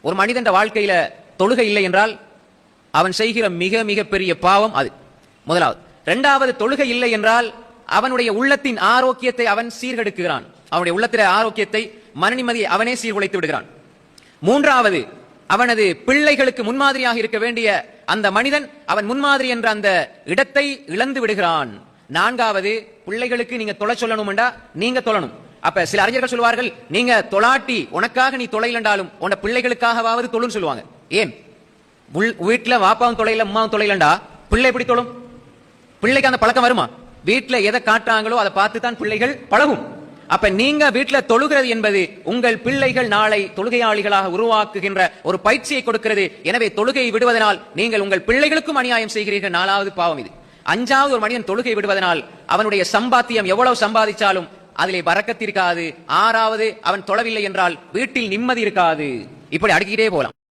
ஒரு மனிதன் வாழ்க்கையில தொழுகை இல்லை என்றால் அவன் செய்கிற மிக மிக பெரிய பாவம் அது முதலாவது. இரண்டாவது, தொழுகை இல்லை என்றால் அவனுடைய உள்ளத்தின் ஆரோக்கியத்தை அவன் சீர்கெடுக்கிறான். அவனுடைய உள்ளத்தின் ஆரோக்கியத்தை, மன நிம்மதியை அவனே சீர்குலைத்து விடுகிறான். மூன்றாவது, அவனது பிள்ளைகளுக்கு முன்மாதிரியாக இருக்க வேண்டிய அந்த மனிதன் அவன் முன்மாதிரி என்ற அந்த இடத்தை இழந்து விடுகிறான். நான்காவது, பிள்ளைகளுக்கு நீங்க தொலை சொல்லணும்டா நீங்க தொழணும். அப்ப சில அறிஞர்கள் சொல்வார்கள், நீங்க தொலாட்டி உனக்காக நீ தொலைலண்டாலும் உன்ன பிள்ளைகளுக்காகவாவது தொழுன்னு சொல்லுவாங்க. ஏன்? வீட்டுல வாப்பாவும் தொலைல அம்மாவும் தொலைலண்டா பிள்ளை எப்படி தொழும்? பிள்ளைக்கு அந்த பழக்கம் வருமா? வீட்டுல எதை காட்டுறாங்களோ அதை பார்த்து தான் பிள்ளைகள் பழகும். அப்ப நீங்க வீட்டுல தொழுகிறது என்பது உங்கள் பிள்ளைகள் நாளை தொழுகையாளிகளாக உருவாக்குகின்ற ஒரு பயிற்சியை கொடுக்கிறது. எனவே தொழுகையை விடுவதனால் நீங்கள் உங்கள் பிள்ளைகளுக்கும் அநியாயம் செய்கிறீர்கள். நாலாவது பாவம் இது. அஞ்சாவது, ஒரு மனிதன் தொழுகை விடுவதனால் அவனுடைய சம்பாத்தியம் எவ்வளவு சம்பாதிச்சாலும் அதிலே பரக்கத் இருக்காது. ஆறாவது, அவன் தொழவில்லை என்றால் வீட்டில் நிம்மதி இருக்காது. இப்படி அடுக்கிட்டே போலாம்.